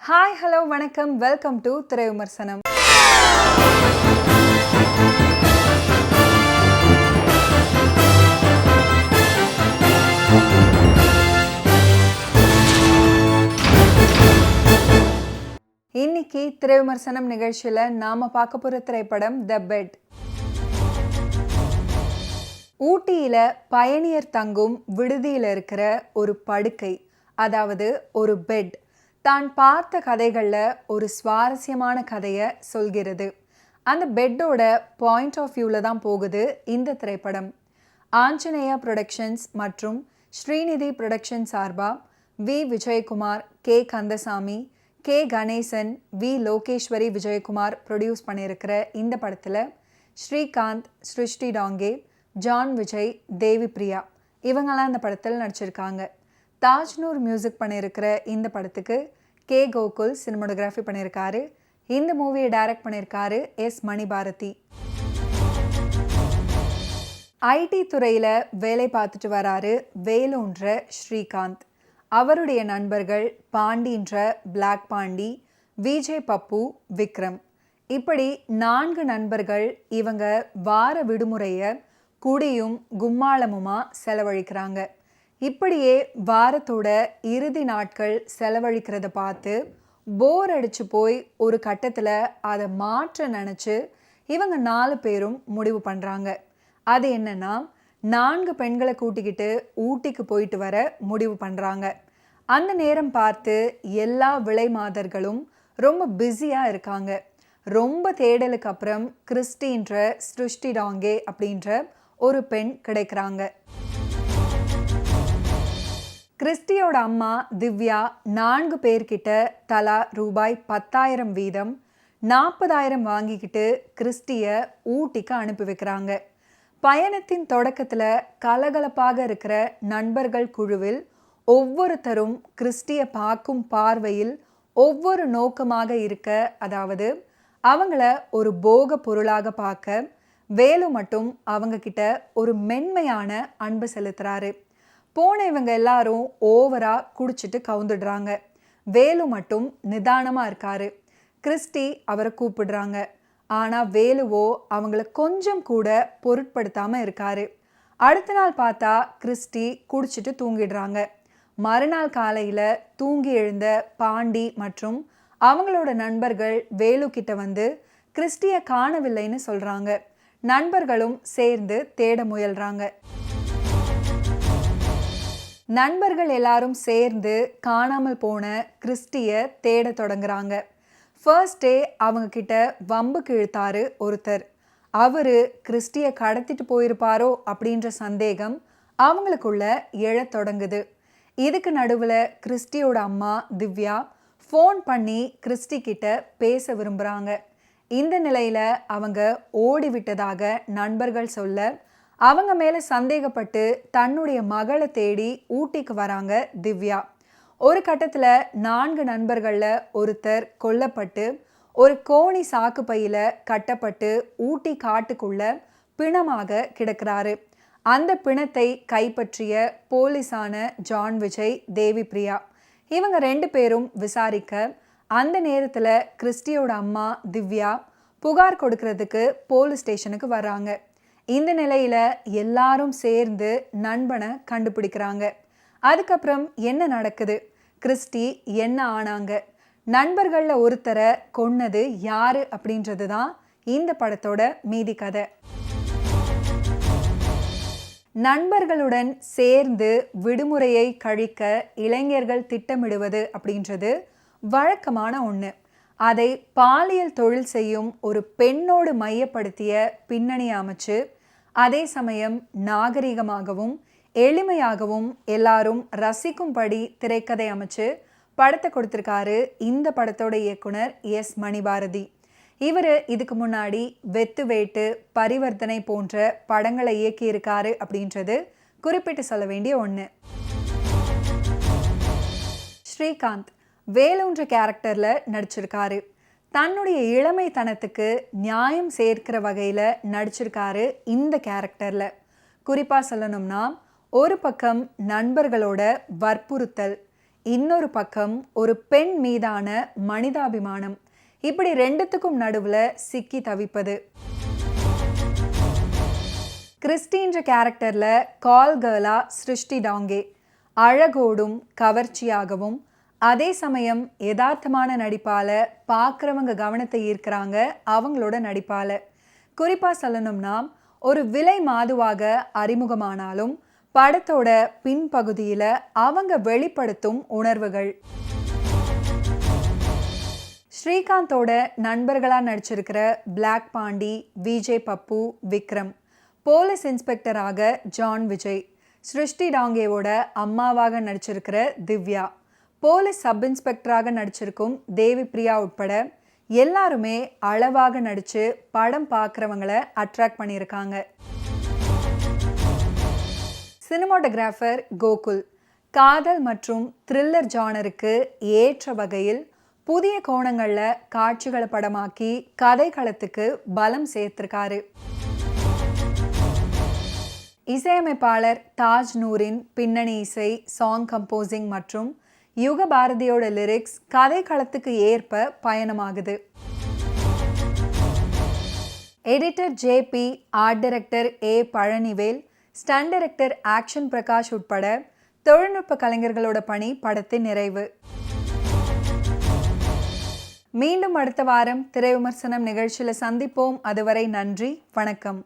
Hi hello வணக்கம், welcome to திரை விமர்சனம். இன்னைக்கு திரை விமர்சனம் நிகழ்ச்சியில் நாம பார்க்க போகிற திரைப்படம் த பெட். ஊட்டியில் பயணியர் தங்கும் விடுதியில் இருக்கிற ஒரு படுக்கை, அதாவது ஒரு பெட், தான் பார்த்த கதைகளில் ஒரு சுவாரஸ்யமான கதையை சொல்கிறது. அந்த பெட்டோட பாயிண்ட் ஆஃப் வியூவில் தான் போகுது இந்த திரைப்படம். ஆஞ்சநேயா ப்ரொடக்ஷன்ஸ் மற்றும் ஸ்ரீநிதி ப்ரொடக்ஷன் சார்பாக V Vijayakumar, K Kandasamy, K Ganesan, V Logeswari Vijayakumar produce பண்ணியிருக்கிற இந்த படத்தில் ஸ்ரீகாந்த், சிருஷ்டி டாங்கே, ஜான் விஜய், தேவி பிரியா இவங்கெல்லாம் இந்த படத்தில் நடிச்சிருக்காங்க. தாஜ்னூர் மியூசிக் பண்ணியிருக்கிற இந்த படத்துக்கு கே கோகுல் சினிமோட்டோகிராஃபி பண்ணியிருக்காரு. இந்த மூவியை டைரக்ட் பண்ணியிருக்காரு எஸ் மணிபாரதி. ஐடி துறையில் வேலை பார்த்துட்டு வராரு வேலுன்ற ஸ்ரீகாந்த். அவருடைய நண்பர்கள் பாண்டின்ற பிளாக் பாண்டி, விஜய் பப்பு, விக்ரம், இப்படி 4 நண்பர்கள். இவங்க வார விடுமுறையை குடியும் கும்மாளமுமா செலவழிக்கிறாங்க. இப்படியே வாரத்தோட இறுதி நாட்கள் செலவழிக்கிறத பார்த்து போர் அடிச்சு போய் ஒரு கட்டத்தில் அதை மாற்ற நினச்சி இவங்க 4 பேரும் முடிவு பண்ணுறாங்க. அது என்னன்னா, 4 பெண்களை கூட்டிக்கிட்டு ஊட்டிக்கு போயிட்டு வர முடிவு பண்ணுறாங்க. அந்த நேரம் பார்த்து எல்லா விலை மாதர்களும் ரொம்ப பிஸியாக இருக்காங்க. ரொம்ப தேடலுக்கு அப்புறம் கிறிஸ்டின்ற சிருஷ்டி டாங்கே அப்படின்ற ஒரு பெண் கிடைக்கிறாங்க. கிறிஸ்டியோட அம்மா திவ்யா 4 பேர்கிட்ட தலா ரூபாய் 10,000 வீதம் 40,000 வாங்கிக்கிட்டு கிறிஸ்டியை ஊட்டிக்கு அனுப்பி வைக்கிறாங்க. பயணத்தின் தொடக்கத்தில் கலகலப்பாக இருக்கிற நண்பர்கள் குழுவில் ஒவ்வொருத்தரும் கிறிஸ்டியை பார்க்கும் பார்வையில் ஒவ்வொரு நோக்கமாக இருக்க, அதாவது அவங்கள ஒரு போக பொருளாக பார்க்க, வேலு மட்டும் அவங்க கிட்ட ஒரு மென்மையான அன்பு செலுத்துறாரு. போன இவங்க எல்லாரும் ஓவரா குடிச்சிட்டு கவுந்துடுறாங்க. வேலு மட்டும் நிதானமாக இருக்காரு. கிறிஸ்டி அவரை கூப்பிடுறாங்க. ஆனால் வேலுவோ அவங்கள கொஞ்சம் கூட பொருட்படுத்தாமல் இருக்காரு. அடுத்த நாள் பார்த்தா கிறிஸ்டி குடிச்சிட்டு தூங்கிடுறாங்க. மறுநாள் காலையில் தூங்கி எழுந்த பாண்டி மற்றும் அவங்களோட நண்பர்கள் வேலு கிட்ட வந்து கிறிஸ்டியை காணவில்லைன்னு சொல்கிறாங்க. நண்பர்களும் சேர்ந்து தேட முயல்றாங்க. நண்பர்கள் எல்லாரும் சேர்ந்து காணாமல் போன கிறிஸ்டியை தேட தொடங்குறாங்க. ஃபர்ஸ்ட் டே அவங்க கிட்ட வம்புக்கு இழுத்தாரு ஒருத்தர். அவரு கிறிஸ்டியை கடத்திட்டு போயிருப்பாரோ அப்படின்ற சந்தேகம் அவங்களுக்குள்ள எழத் தொடங்குது. இதுக்கு நடுவில் கிறிஸ்டியோட அம்மா திவ்யா ஃபோன் பண்ணி கிறிஸ்டி கிட்ட பேச விரும்புகிறாங்க. இந்த நிலையில் அவங்க ஓடி விட்டதாக நண்பர்கள் சொல்ல, அவங்க மேலே சந்தேகப்பட்டு தன்னுடைய மகளை தேடி ஊட்டிக்கு வராங்க திவ்யா. ஒரு கட்டத்தில் 4 நண்பர்களில் ஒருத்தர் கொல்லப்பட்டு ஒரு கோணி சாக்கு பையில் கட்டப்பட்டு ஊட்டி காட்டுக்குள்ள பிணமாக கிடக்கிறாரு. அந்த பிணத்தை கைப்பற்றிய போலீஸான ஜான் விஜய், தேவி பிரியா இவங்க 2 பேரும் விசாரிக்க, அந்த நேரத்தில் கிறிஸ்டியோட அம்மா திவ்யா புகார் கொடுக்கறதுக்கு போலீஸ் ஸ்டேஷனுக்கு வர்றாங்க. இந்த நிலையில் எல்லாரும் சேர்ந்து நண்பனை கண்டுபிடிக்கிறாங்க. அதுக்கப்புறம் என்ன நடக்குது, கிறிஸ்டி என்ன ஆனாங்க, நண்பர்களில் ஒருத்தரை கொன்னது யாரு அப்படின்றது தான் இந்த படத்தோட மீதி கதை. நண்பர்களுடன் சேர்ந்து விடுமுறையை கழிக்க இளைஞர்கள் திட்டமிடுவது அப்படின்றது வழக்கமான ஒன்று. அதை பாலியல் தொழில் செய்யும் ஒரு பெண்ணோடு மையப்படுத்திய பின்னணி அமைச்சு, அதே சமயம் நாகரிகமாகவும் எளிமையாகவும் எல்லாரும் ரசிக்கும்படி திரைக்கதை அமைச்சு படத்தை கொடுத்துருக்காரு இந்த படத்தோட இயக்குனர் எஸ் மணிபாரதி. இவர் இதுக்கு முன்னாடி வெத்து வேட்டு, பரிவர்த்தனை போன்ற படங்களை இயக்கியிருக்காரு அப்படின்றது குறிப்பிட்டு சொல்ல வேண்டிய ஒன்று. ஸ்ரீகாந்த் வேலுன்ற கேரக்டரில் நடிச்சிருக்காரு. தன்னுடைய இளமைத்தனத்துக்கு நியாயம் சேர்க்கிற வகையில் நடிச்சிருக்காரு இந்த கேரக்டரில். குறிப்பாக சொல்லணும்னா, ஒரு பக்கம் நண்பர்களோட வற்புறுத்தல், இன்னொரு பக்கம் ஒரு பெண் மீதான மனிதாபிமானம், இப்படி ரெண்டுத்துக்கும் நடுவுல சிக்கி தவிப்பது. கிறிஸ்டின்ற கேரக்டர்ல கால் கேர்லா சிருஷ்டி டாங்கே அழகோடும் கவர்ச்சியாகவும் அதே சமயம் யதார்த்தமான நடிப்பால பார்க்குறவங்க கவனத்தை ஈர்க்கிறாங்க அவங்களோட நடிப்பால. குறிப்பாக சொல்லணும்னா ஒரு விலை மாதுவாக அறிமுகமானாலும் படத்தோட பின்பகுதியில் அவங்க வெளிப்படுத்தும் உணர்வுகள். ஸ்ரீகாந்தோட நண்பர்களாக நடிச்சிருக்கிற பிளாக் பாண்டி, விஜய் பப்பு, விக்ரம், போலீஸ் இன்ஸ்பெக்டராக ஜான் விஜய், சிருஷ்டி டாங்கேவோட அம்மாவாக நடிச்சிருக்கிற திவ்யா, போலீஸ் சப் இன்ஸ்பெக்டராக நடிச்சிருக்கும் தேவி பிரியா உட்பட எல்லாருமே அளவாக நடித்து படம் பார்க்குறவங்களை அட்ராக்ட் பண்ணியிருக்காங்க. சினிமாட்டோகிராஃபர் கோகுல் காதல் மற்றும் த்ரில்லர் ஜானருக்கு ஏற்ற வகையில் புதிய கோணங்களில் காட்சிகளை படமாக்கி கதைக்களத்துக்கு பலம் சேர்த்திருக்காரு. இசையமைப்பாளர் தாஜ் நூரின் பின்னணி இசை, சாங் கம்போசிங் மற்றும் யுக பாரதியோட லிரிக்ஸ் கதைக்களத்துக்கு ஏற்ப பயணமாகுது. Editor JP, art director A Palanivel, stunt director action Prakash உட்பட தொழில்நுட்ப கலைஞர்களோட பணி படத்தின் நிறைவு. மீண்டும் அடுத்த வாரம் திரை விமர்சனம் நிகழ்ச்சியில் சந்திப்போம். அதுவரை நன்றி, வணக்கம்.